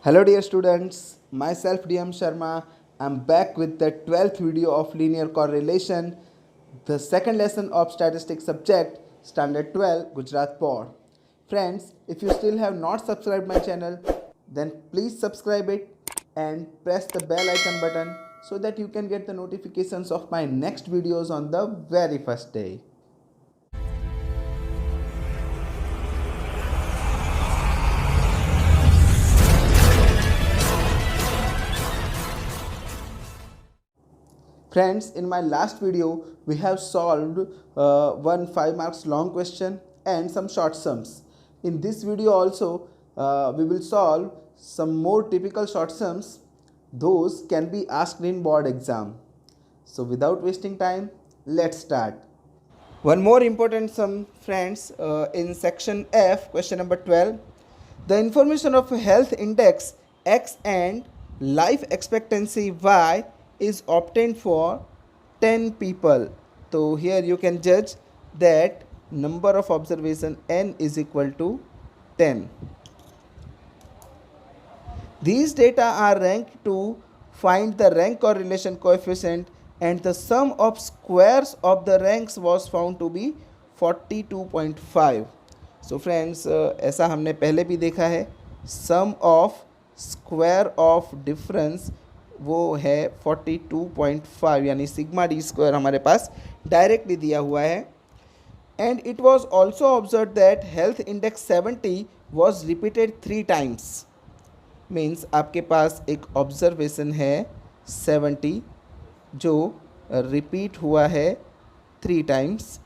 Hello dear students, myself DM Sharma. I'm back with the 12th video of linear correlation, the second lesson of statistics subject, standard 12 Gujarat board. Friends, if you still have not subscribed my channel, then please subscribe it and press the bell icon button so that you can get the notifications of my next videos on the very first day. Friends, in my last video, we have solved one 5 marks long question and some short sums. In this video also, we will solve some more typical short sums. Those can be asked in board exam. So without wasting time, let's start. One more important sum, friends, in section F, question number 12. The information of health index X and life expectancy Y is obtained for 10 people. So here you can judge that number of observation n is equal to 10. These data are ranked to find the rank correlation coefficient and the sum of squares of the ranks was found to be 42.5. So friends, ऐसा हमने पहले भी देखा है, sum of square of difference वो है 42.5 यानी sigma D square हमारे पास डायरेक्टली दिया हुआ है. And it was also observe that health index 70 was repeated 3 times. Means आपके पास एक ऑब्जर्वेशन है 70 जो रिपीट हुआ है 3 टाइम्स.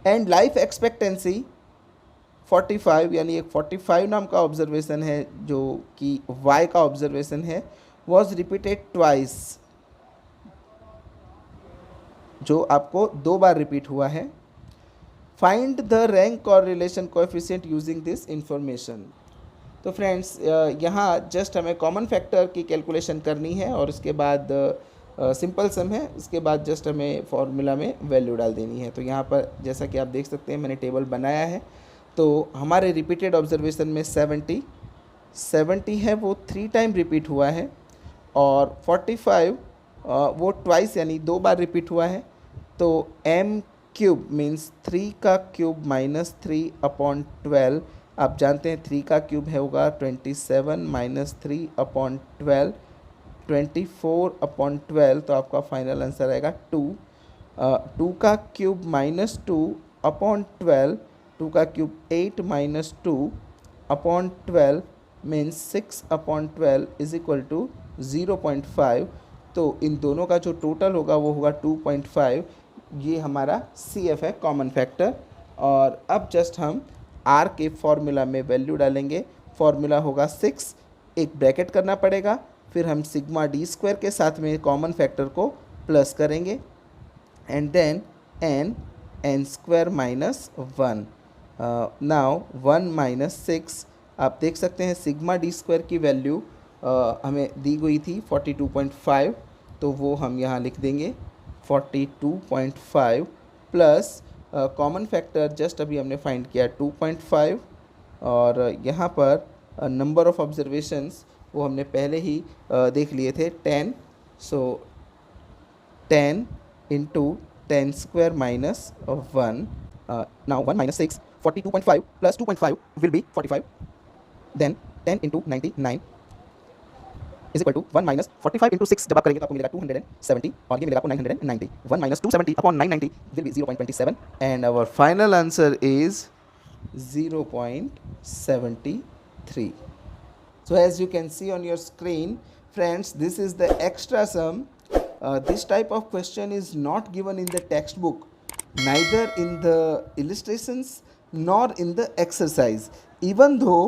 एंड लाइफ एक्सपेक्टेंसी 45 यानी एक 45 नाम का ऑब्जर्वेशन है जो कि वाई का ऑब्जर्वेशन है, was repeated twice, जो आपको 2 बार रिपीट हुआ है. Find the rank correlation coefficient using this information. तो फ्रेंड्स, यहाँ जस्ट हमें कॉमन फैक्टर की कैलकुलेशन करनी है और उसके बाद सिंपल सम है, उसके बाद जस्ट हमें फॉर्मूला में वैल्यू डाल देनी है. तो यहाँ पर जैसा कि आप देख सकते हैं मैंने टेबल बनाया है. तो हमारे रिपीटेड ऑब्जर्वेशन में 70 है वो 3 टाइम रिपीट हुआ है और 45 वो ट्वाइस यानी 2 बार रिपीट हुआ है. तो m क्यूब मीन्स 3 का क्यूब माइनस 3 अपॉन 12. आप जानते हैं 3 का क्यूब है होगा 27 माइनस 3 अपॉन 12 24 अपॉन 12. तो आपका फाइनल आंसर आएगा 2. 2 का क्यूब माइनस 2 अपॉन 12. 2 का cube 8 minus 2 upon 12 means 6 upon 12 is equal to 0.5. तो इन दोनों का जो टोटल होगा वो होगा 2.5. ये हमारा CF है, कॉमन फैक्टर. और अब जस्ट हम R के फॉर्मूला में वैल्यू डालेंगे. फॉर्मूला होगा 6, एक ब्रैकेट करना पड़ेगा, फिर हम सिग्मा डी स्क्वायर के साथ में कॉमन फैक्टर को प्लस करेंगे and then n square minus 1. Now 1 minus 6. आप देख सकते हैं सिग्मा डी स्क्वायर की वैल्यू हमें दी गई थी 42.5, तो वो हम यहाँ लिख देंगे 42.5 प्लस कॉमन फैक्टर जस्ट अभी हमने फाइंड किया 2.5 और यहाँ पर नंबर ऑफ ऑब्जर्वेशंस वो हमने पहले ही देख लिए थे 10. So 10 into 10 square minus 1. Now 1 minus 6, 42.5 plus 2.5 will be 45. Then 10 into 99 is equal to 1 minus 45 into 6. जब आप करेंगे तो आपको मिलेगा 270 और ये मिलेगा आपको 990. 1 माइनस 270 upon 990 will be 0.27 and our final answer is 0.73. So as you can see on your screen, friends, this is the extra sum. This type of question is not given in the textbook, neither in the illustrations nor in the exercise, even though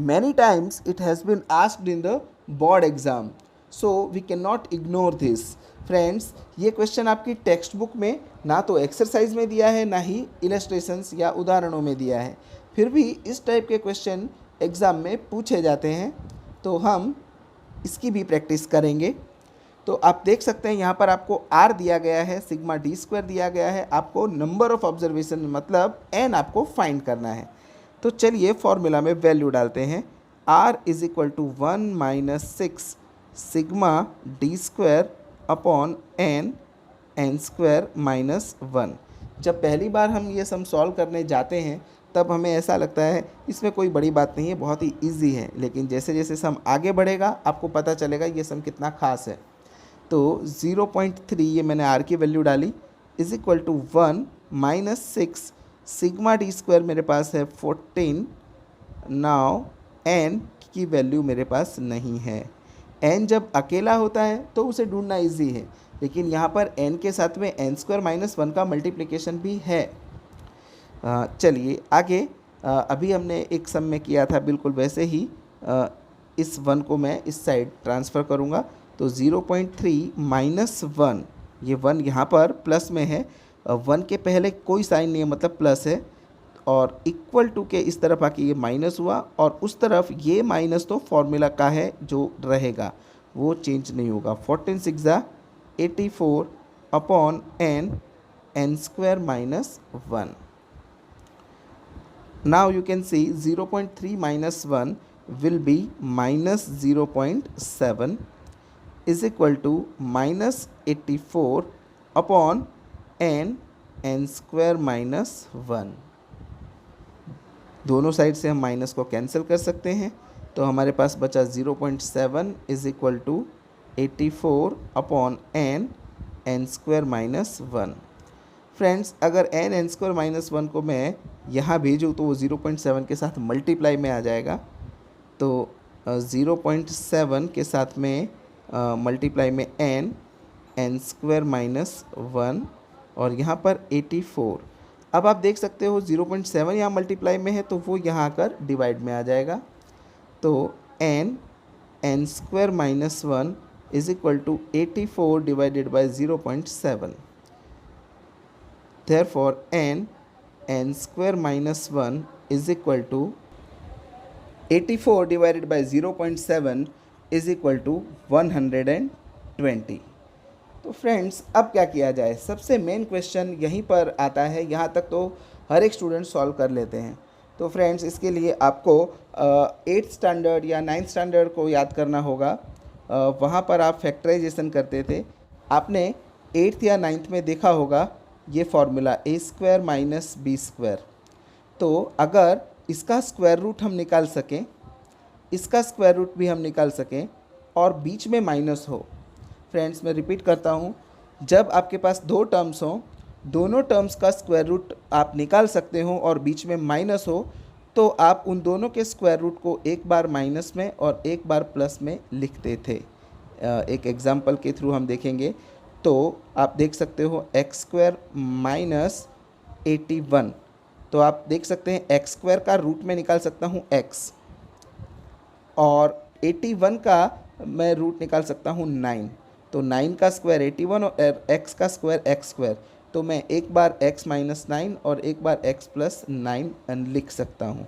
many times it has been asked in the board exam. So we cannot ignore this. Friends, ये question आपकी text book में ना तो exercise में दिया है ना ही illustrations या उदाहरणों में दिया है, फिर भी इस टाइप के क्वेश्चन एग्ज़ाम में पूछे जाते हैं, तो हम इसकी भी प्रैक्टिस करेंगे. तो आप देख सकते हैं यहाँ पर आपको R दिया गया है, सिग्मा डी स्क्वायर दिया गया है, आपको नंबर ऑफ ऑब्जर्वेशन मतलब n आपको फाइंड करना है. तो चलिए फॉर्मूला में वैल्यू डालते हैं. R is equal to 1 minus 6 sigma D square upon N square minus 1। जब पहली बार हम ये सम सॉल्व करने जाते हैं तब हमें ऐसा लगता है इसमें कोई बड़ी बात नहीं है, बहुत ही इजी है, लेकिन जैसे जैसे सम आगे बढ़ेगा आपको पता चलेगा ये सम कितना खास है। तो 0.3 ये मैंने आर की वैल्यू डाली is equal to 1 minus 6 sigma D square मेरे पास है 14। नाउ एन की वैल्यू मेरे पास नहीं है। एन जब अकेला होता है तो उसे ढूंढना इजी है, लेकिन यहाँ पर एन के साथ में एन स्क्वायर माइनस 1 का मल्टीप्लिकेशन भी है। चलिए आगे, अभी हमने एक सम में किया था बिल्कुल वैसे ही इस 1 को मैं इस साइड ट्रांसफ़र करूँगा। तो 0.3 माइनस 1, ये 1 यहाँ पर प्लस में है, 1 के पहले कोई साइन नहीं है मतलब प्लस है, और इक्वल टू के इस तरफ आके ये माइनस हुआ, और उस तरफ ये माइनस तो फॉर्मूला का है जो रहेगा वो चेंज नहीं होगा। 14 6 84 upon N square minus 1। Now you can see 0.3 minus 1 will be minus 0.7 is equal to minus 84 upon n square minus 1। दोनों साइड से हम माइनस को कैंसिल कर सकते हैं, तो हमारे पास बचा 0.7 is equal to 84 upon N square minus 1। Friends, अगर एन स्क्वायर माइनस 1 को मैं यहाँ भेजूँ तो वो 0.7 के साथ मल्टीप्लाई में आ जाएगा। तो 0.7 के साथ में मल्टीप्लाई में एन स्क्वायर माइनस 1 और यहाँ पर 84। अब आप देख सकते हो 0.7 यहाँ मल्टीप्लाई में है तो वो यहाँ आकर डिवाइड में आ जाएगा। तो N square minus 1 is equal to 84 divided by 0.7। Therefore n square minus 1 is equal to 84 divided by 0.7 is equal to 120। तो फ्रेंड्स अब क्या किया जाए, सबसे मेन क्वेश्चन यहीं पर आता है। यहाँ तक तो हर एक स्टूडेंट सॉल्व कर लेते हैं। तो फ्रेंड्स इसके लिए आपको 8th स्टैंडर्ड या 9th स्टैंडर्ड को याद करना होगा। वहाँ पर आप फैक्टराइजेशन करते थे। आपने 8th या 9th में देखा होगा ये फार्मूला ए स्क्वायर माइनस बी स्क्वायर। तो अगर इसका स्क्वायर रूट हम निकाल सकें, इसका स्क्वायर रूट भी हम निकाल सकें और बीच में माइनस हो, फ्रेंड्स मैं रिपीट करता हूँ, जब आपके पास दो टर्म्स हों, दोनों टर्म्स का स्क्वायर रूट आप निकाल सकते हो और बीच में माइनस हो, तो आप उन दोनों के स्क्वायर रूट को एक बार माइनस में और एक बार प्लस में लिखते थे। एक एग्जाम्पल के थ्रू हम देखेंगे। तो आप देख सकते हो एक्स स्क्वायर माइनस 81, तो आप देख सकते हैं एक्स स्क्वायर का रूट में निकाल सकता हूँ एक्स, और 81 का मैं रूट निकाल सकता हूँ 9। तो 9 का स्क्वायर 81 और एक्स का स्क्वायर एक्स स्क्वायर, तो मैं एक बार x माइनस 9 और एक बार x प्लस 9 लिख सकता हूँ।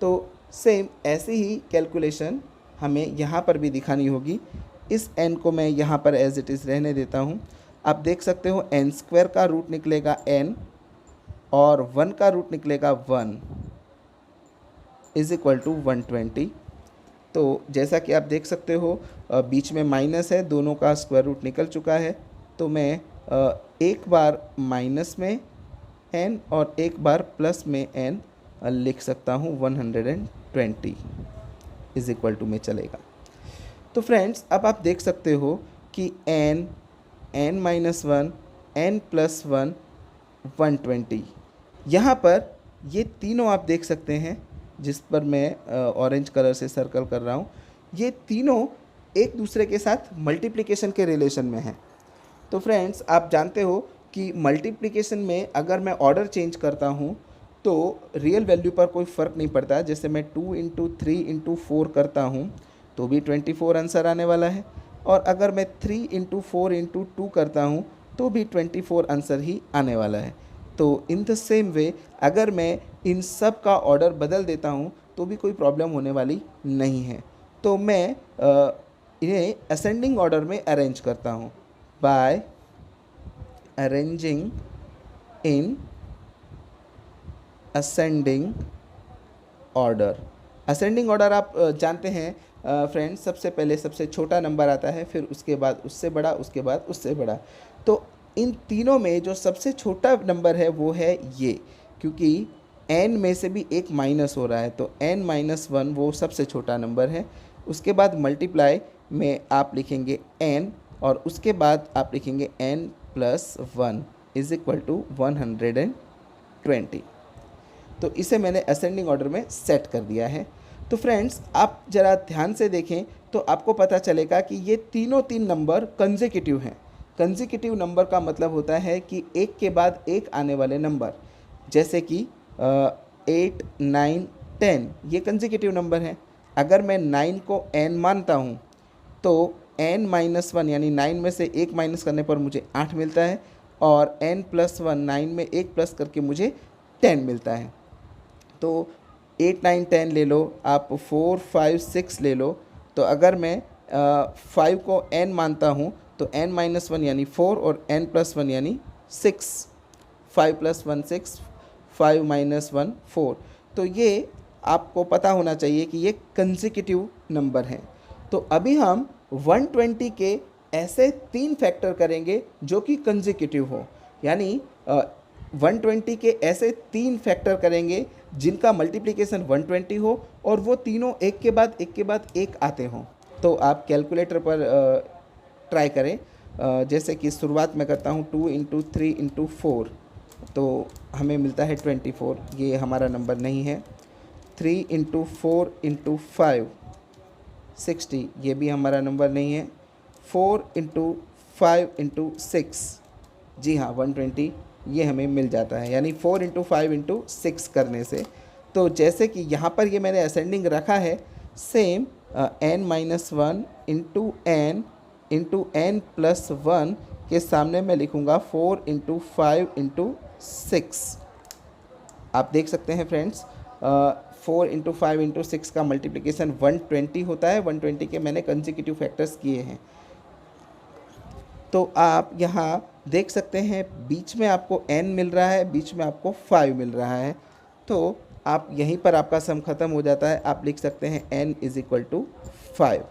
तो सेम ऐसी ही कैलकुलेशन हमें यहाँ पर भी दिखानी होगी। इस n को मैं यहाँ पर एज इट इज़ रहने देता हूँ। आप देख सकते हो n स्क्वायर का रूट निकलेगा n और 1 का रूट निकलेगा 1 इज इक्वल टू 120। तो जैसा कि आप देख सकते हो बीच में माइनस है, दोनों का स्क्वायर रूट निकल चुका है। तो मैं एक बार माइनस में n और एक बार प्लस में n लिख सकता हूँ 120 इज इक्वल टू में चलेगा। तो फ्रेंड्स अब आप देख सकते हो कि n माइनस 1 n प्लस 1 120, यहाँ पर ये तीनों आप देख सकते हैं जिस पर मैं ऑरेंज कलर से सर्कल कर रहा हूँ, ये तीनों एक दूसरे के साथ मल्टीप्लिकेशन के रिलेशन में हैं। तो फ्रेंड्स आप जानते हो कि मल्टीप्लिकेशन में अगर मैं ऑर्डर चेंज करता हूँ तो रियल वैल्यू पर कोई फ़र्क नहीं पड़ता। जैसे मैं 2 इंटू 3 इंटू 4 करता हूँ तो भी 24 आंसर आने वाला है, और अगर मैं 3 इंटू 4 इंटू 2 करता हूँ तो भी 24 आंसर ही आने वाला है। तो इन द सेम वे अगर मैं इन सब का ऑर्डर बदल देता हूँ तो भी कोई प्रॉब्लम होने वाली नहीं है। तो मैं इन्हें असेंडिंग ऑर्डर में अरेंज करता हूँ by arranging in ascending order. Ascending order आप जानते हैं फ्रेंड्स, सबसे पहले सबसे छोटा नंबर आता है, फिर उसके बाद उससे बड़ा, उसके बाद उससे बड़ा। तो इन तीनों में जो सबसे छोटा नंबर है वो है ये, क्योंकि n में से भी एक माइनस हो रहा है, तो n-1 वो सबसे छोटा नंबर है। उसके बाद मल्टीप्लाई में आप लिखेंगे n, और उसके बाद आप लिखेंगे n+1 इज इक्वल टू 120। तो इसे मैंने असेंडिंग ऑर्डर में सेट कर दिया है। तो फ्रेंड्स, आप ज़रा ध्यान से देखें तो आपको पता चलेगा कि ये तीनों तीन नंबर कंसेक्यूटिव हैं। कंसेक्यूटिव नंबर का मतलब होता है कि एक के बाद एक आने वाले नंबर, जैसे कि 8, 9, 10 ये कंसेक्यूटिव नंबर हैं। अगर मैं 9 को n मानता हूँ तो n-1 यानी 9 में से एक माइनस करने पर मुझे 8 मिलता है, और n+1 9 में एक प्लस करके मुझे 10 मिलता है। तो 8, 9, 10 ले लो, आप 4, 5, 6 ले लो। तो अगर मैं 5 को n मानता हूँ तो n-1 यानी 4 और n+1 यानी 6, 5 + 1 6, 5 - 1 4। तो ये आपको पता होना चाहिए कि ये कंसेक्यूटिव नंबर हैं। तो अभी हम 120 के ऐसे 3 फैक्टर करेंगे जो कि कंसेक्यूटिव हो, यानी 120 के ऐसे 3 फैक्टर करेंगे जिनका मल्टीप्लिकेशन 120 हो और वो तीनों एक के बाद एक के बाद एक आते हों। तो आप कैलकुलेटर पर ट्राई करें। जैसे कि शुरुआत में करता हूँ 2 × 3 × 4, तो हमें मिलता है 24, ये हमारा नंबर नहीं है। 3 × 4 × 5 60, ये भी हमारा नंबर नहीं है। 4 × 5 × 6, जी हाँ 120, ये हमें मिल जाता है, यानी 4 × 5 × 6 करने से। तो जैसे कि यहाँ पर ये मैंने असेंडिंग रखा है, सेम n-1 × n+1 के सामने मैं लिखूँगा 4 × 5 × 6। आप देख सकते हैं फ्रेंड्स, 4 × 5 × 6 का मल्टीप्लिकेशन 120 होता है। 120 के मैंने कंसेक्यूटिव फैक्टर्स किए हैं। तो आप यहाँ देख सकते हैं बीच में आपको n मिल रहा है, बीच में आपको 5 मिल रहा है। तो आप यहीं पर आपका सम ख़त्म हो जाता है। आप लिख सकते हैं n = 5।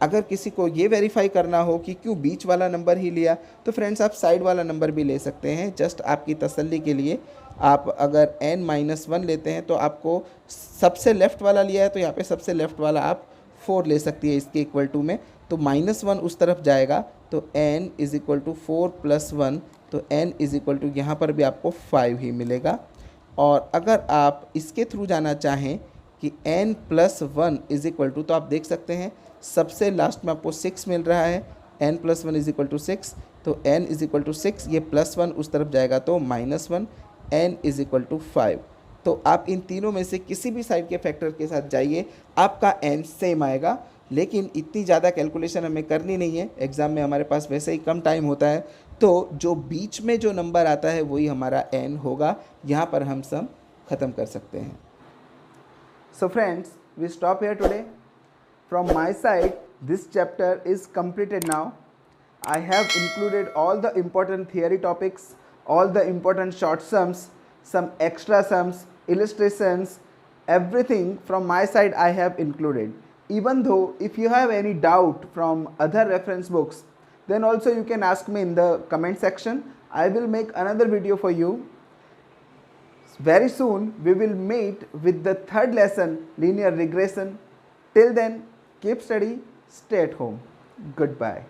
अगर किसी को ये वेरीफाई करना हो कि क्यों बीच वाला नंबर ही लिया, तो फ्रेंड्स आप साइड वाला नंबर भी ले सकते हैं। जस्ट आपकी तसल्ली के लिए, आप अगर n-1 लेते हैं तो आपको सबसे लेफ़्ट वाला लिया है, तो यहाँ पे सबसे लेफ़्ट वाला आप 4 ले सकती है इसके इक्वल टू में, तो -1 उस तरफ जाएगा, तो n = 4 + 1, तो n = यहाँ पर भी आपको 5 ही मिलेगा। और अगर आप इसके थ्रू जाना चाहें कि n+1 = तो आप देख सकते हैं सबसे लास्ट में आपको 6 मिल रहा है, n+1 = 6, तो n = 6, ये +1 उस तरफ जाएगा तो -1, n = 5। तो आप इन तीनों में से किसी भी साइड के फैक्टर के साथ जाइए, आपका n सेम आएगा। लेकिन इतनी ज़्यादा कैलकुलेशन हमें करनी नहीं है, एग्ज़ाम में हमारे पास वैसे ही कम टाइम होता है, तो जो बीच में जो नंबर आता है वही हमारा n होगा। यहाँ पर हम सम ख़त्म कर सकते हैं। So friends, we stop here today. From my side, this chapter is completed now. I have included all the important theory topics, all the important short sums, some extra sums, illustrations, everything from my side I have included. Even though if you have any doubt from other reference books, then also you can ask me in the comment section. I will make another video for you. Very soon we will meet with the third lesson, linear regression. Till then, keep study, stay at home. Goodbye.